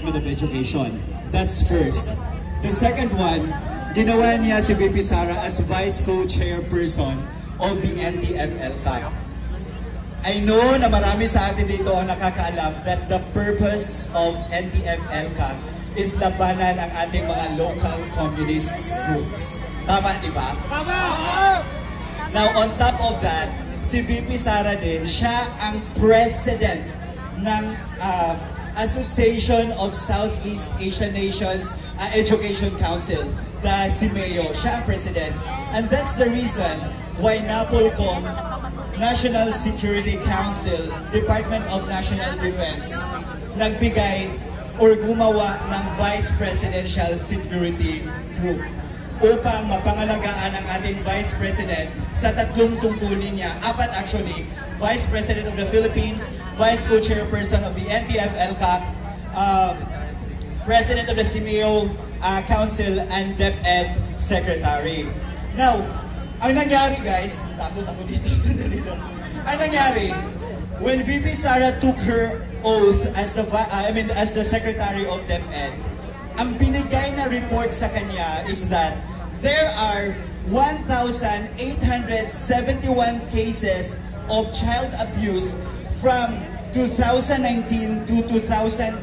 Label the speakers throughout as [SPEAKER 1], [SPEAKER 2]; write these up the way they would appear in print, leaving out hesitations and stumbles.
[SPEAKER 1] Department of Education. That's first. The second one, ginawa niya si VP Sara as Vice Co-Chairperson of the NTF-LCAC. I know na marami sa atin dito ang nakakaalam that the purpose of NTF-LCAC is labanan ang ating mga local communist groups. Tama, di ba? Now, on top of that, si VP Sara din, siya ang president ng Association of Southeast Asian Nations Education Council, the CIMEO. Siya ang president. And that's the reason why NAPOLCOM, National Security Council, Department of National Defense, nagbigay or gumawa ng Vice Presidential Security Group upang mapangalagaan ang ating Vice President sa tatlong tungkulin niya. Apat actually, Vice President of the Philippines, Vice Co-Chairperson of the NTF-LCAC, President of the CIMEO Council, and DepEd Secretary. Now, ang nangyari guys, takot ako dito sa dalila. Ang nangyari, when VP Sara took her oath as the Secretary of DepEd, ang binigay na report sa kanya is that there are 1,871 cases of child abuse from 2019 to 2020,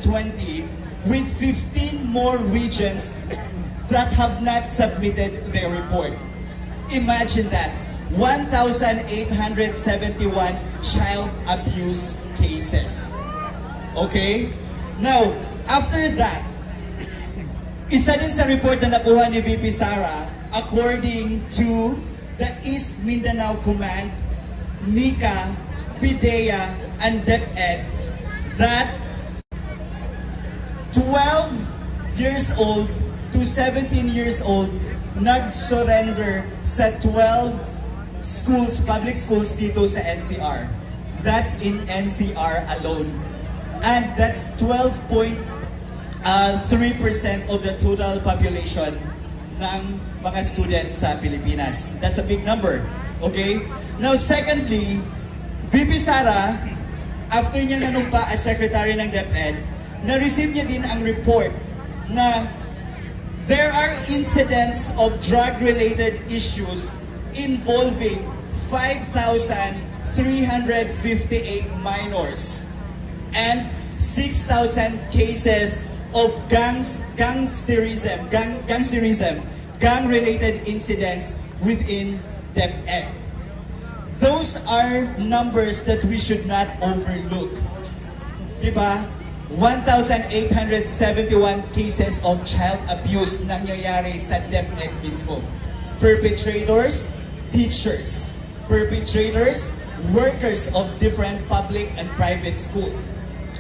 [SPEAKER 1] with 15 more regions that have not submitted their report. Imagine that, 1,871 child abuse cases. Okay? Now, after that, isa din sa report na nakuha ni VP Sara, according to the East Mindanao Command, NICA, PIDEA, and DepEd, that 12 years old to 17 years old nag-surrender sa 12 schools, public schools dito sa NCR. That's in NCR alone. And that's 12.3% of the total population ng mga students sa Pilipinas. That's a big number. Okay? Now, secondly, VP Sara, after niya nanumpa as Secretary ng DepEd, na-receive niya din ang report na there are incidents of drug-related issues involving 5,358 minors and 6,000 cases of gang-related incidents within DepEd. Those are numbers that we should not overlook. Diba? 1,871 cases of child abuse nangyayari sa DepEd mismo. Perpetrators, teachers. Perpetrators, workers of different public and private schools.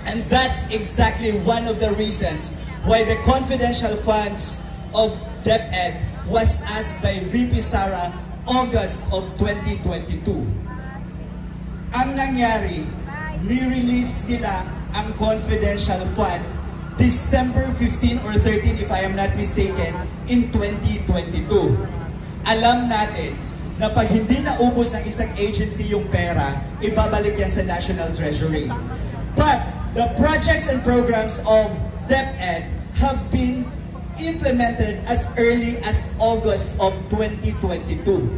[SPEAKER 1] And that's exactly one of the reasons why the confidential funds of DepEd was asked by VP Sara August of 2022. Ang nangyari, ni-release nila ang confidential fund December 15 or 13, if I am not mistaken, in 2022. Alam natin na pag hindi naubos ng isang agency yung pera, ibabalik yan sa National Treasury. But the projects and programs of DepEd have been implemented as early as August of 2022.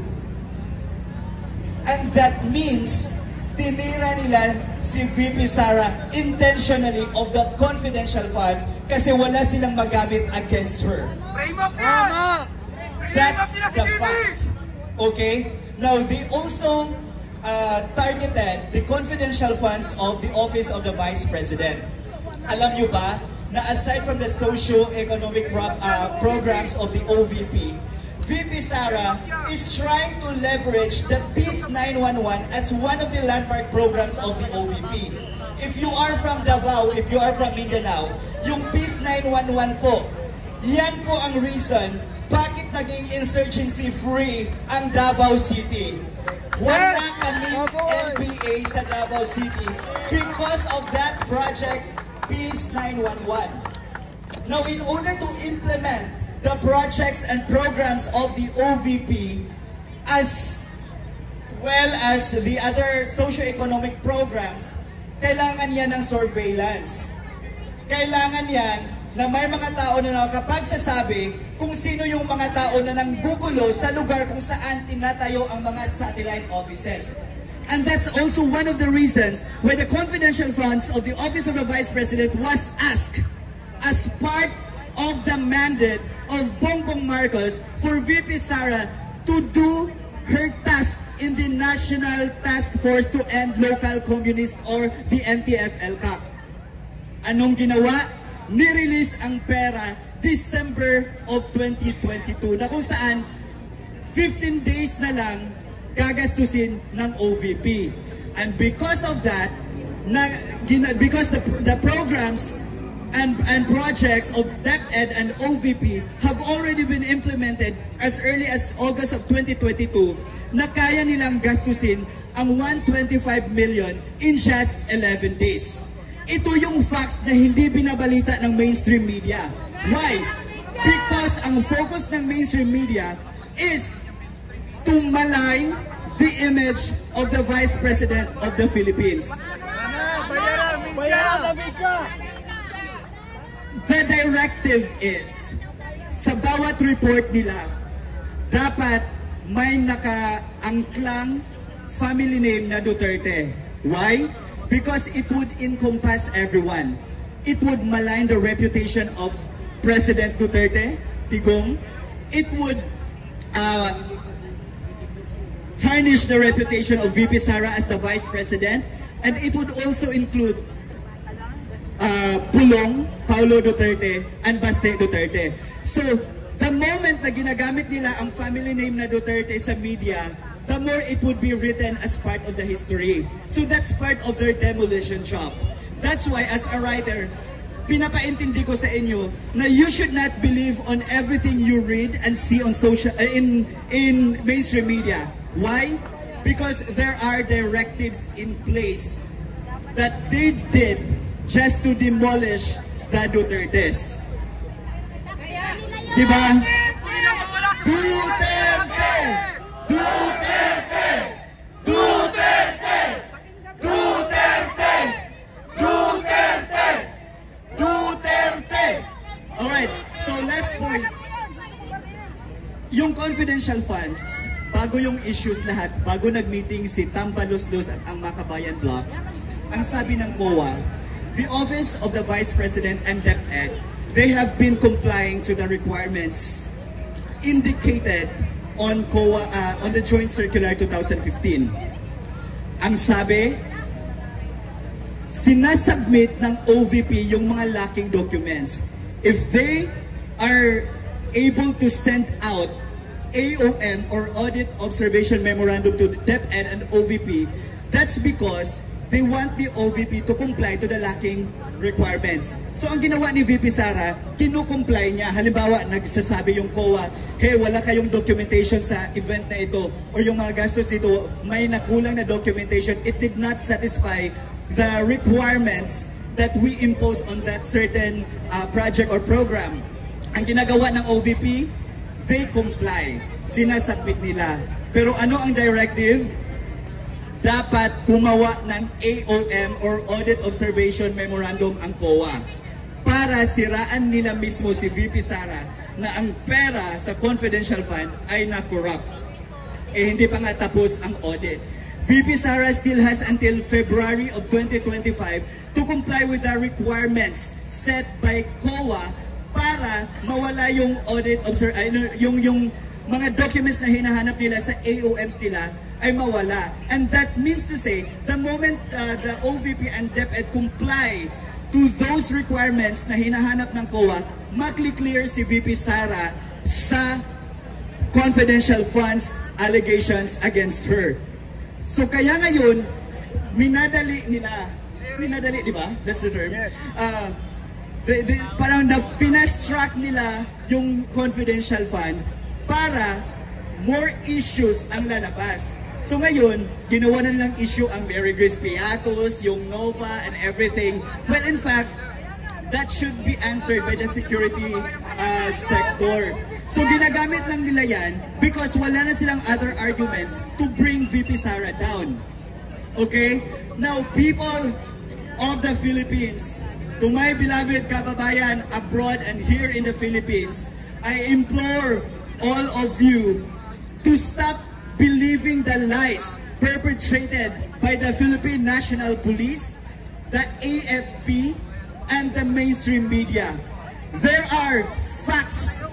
[SPEAKER 1] And that means tinira nila si VP Sara intentionally of the confidential fund kasi wala silang magamit against her. That's the fact. Okay? Now, they also targeted the confidential funds of the Office of the Vice President. Alam nyo ba na aside from the socio-economic programs of the OVP, VP Sara is trying to leverage the Peace 911 as one of the landmark programs of the OVP. If you are from Davao, if you are from Mindanao, yung Peace 911 po, yan po ang reason bakit naging insurgency-free ang Davao City. Wala kaming NPA sa Davao City because of that project, Peace 911. Now, in order to implement the projects and programs of the OVP as well as the other socio-economic programs, kailangan yan ng surveillance. Kailangan yan na may mga tao na nakakapagsasabi kung sino yung mga tao na nanggugulo sa lugar kung saan tinatayo ang mga satellite offices. And that's also one of the reasons why the confidential funds of the Office of the Vice President was asked as part of the mandate of Bongbong Marcos for VP Sara to do her task in the National Task Force to End Local Communist or the NTF-ELCAC. Anong ginawa? Nirelease ang pera December of 2022 na kung saan 15 days na lang gagastusin ng OVP. And because of that, because the programs and projects of DepEd and OVP have already been implemented as early as August of 2022, na kaya nilang gastusin ang 125 million in just 11 days. Ito yung facts na hindi binabalita ng mainstream media. Why? Because ang focus ng mainstream media is to malign the image of the Vice President of the Philippines. The directive is, sa bawat report nila, dapat may nakaangklang family name na Duterte. Why? Because it would encompass everyone. It would malign the reputation of President Duterte, Digong. It would tarnish the reputation of VP Sara as the Vice President. And it would also include Pulong, Paulo Duterte, and Baste Duterte. So, the moment na ginagamit nila ang family name na Duterte sa media, the more it would be written as part of the history. So that's part of their demolition job. That's why as a writer, pinapaintindi ko sa inyo na you should not believe on everything you read and see on in mainstream media. Why? Because there are directives in place that they did just to demolish the Dutertes. Diba? Duterte! Duterte! Duterte! Duterte! Duterte! Duterte! Alright, so last point. Yung confidential funds, bago yung issues lahat, bago nag-meeting si Tambaluslos at ang Makabayan Bloc, ang sabi ng COA, the Office of the Vice President and DepEd, they have been complying to the requirements indicated on COA, on the Joint Circular 2015. Ang sabi, sinasubmit ng OVP yung mga lacking documents. If they are able to send out AOM or Audit Observation Memorandum to the DepEd and OVP, that's because they want the OVP to comply to the lacking requirements. So ang ginawa ni VP Sara, kinukomply niya. Halimbawa, nagsasabi yung COA, hey, wala kayong documentation sa event na ito or yung mga gastos dito, may nakulang na documentation. It did not satisfy the requirements that we impose on that certain project or program. Ang ginagawa ng OVP, they comply. Sinasubmit nila. Pero ano ang directive? Dapat gumawa ng AOM or Audit Observation Memorandum ang COA para siraan nila mismo si VP Sara na ang pera sa confidential fund ay na-corrupt. Eh hindi pa nga tapos ang audit. VP Sara still has until February of 2025 to comply with the requirements set by COA para mawala yung yung mga documents na hinahanap nila sa AOMs nila ay mawala. And that means to say, the moment the OVP and DepEd comply to those requirements na hinahanap ng COA, makli-clear si VP Sara sa confidential funds allegations against her. So kaya ngayon, minadali, di ba? That's the term. Parang na-finance track nila yung confidential fund para more issues ang lalabas. So ngayon, ginawa na nilang issue ang Mary Grace Piatos, yung Nova and everything. Well, in fact, that should be answered by the security sector. So ginagamit lang nila yan because wala na silang other arguments to bring VP Sara down. Okay? Now, people of the Philippines, to my beloved kababayan abroad and here in the Philippines, I implore all of you to stop believing the lies perpetrated by the Philippine National Police, the AFP, and the mainstream media. There are facts,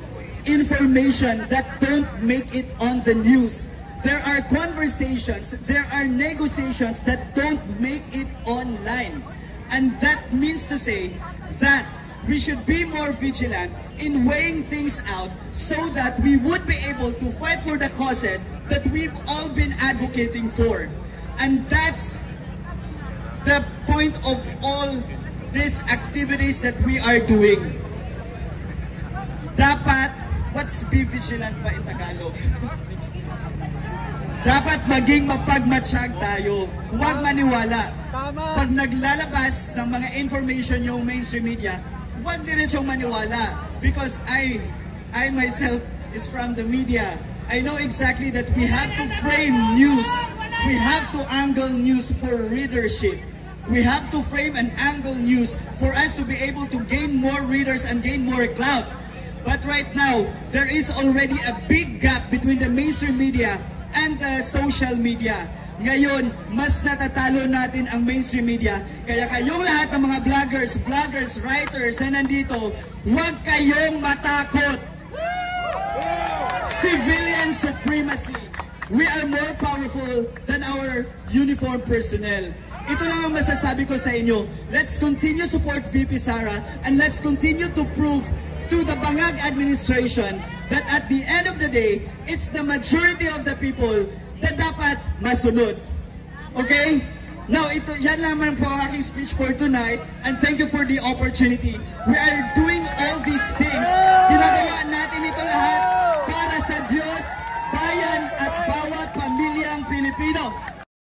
[SPEAKER 1] information that don't make it on the news. There are conversations, there are negotiations that don't make it online. And that means to say that we should be more vigilant in weighing things out so that we would be able to fight for the causes that we've all been advocating for. And that's the point of all these activities that we are doing. Dapat, what's be vigilant pa in Tagalog? Dapat maging mapagmatsyag tayo. Huwag maniwala. Pag naglalabas ng mga information yung mainstream media, huwag diretsong maniwala. Because I myself is from the media. I know exactly that we have to frame news. We have to angle news for readership. We have to frame and angle news for us to be able to gain more readers and gain more clout. But right now, there is already a big gap between the mainstream media and the social media. Ngayon, mas natatalo natin ang mainstream media. Kaya kayong lahat ng mga vloggers, writers na nandito, huwag kayong matakot. Civilian supremacy. We are more powerful than our uniformed personnel. Ito lang ang masasabi ko sa inyo. Let's continue support VP Sara and let's continue to prove to the Bangag administration that at the end of the day, it's the majority of the people that dapat masunod. Okay? Now, yan lamang po ang aking speech for tonight and thank you for the opportunity. We are doing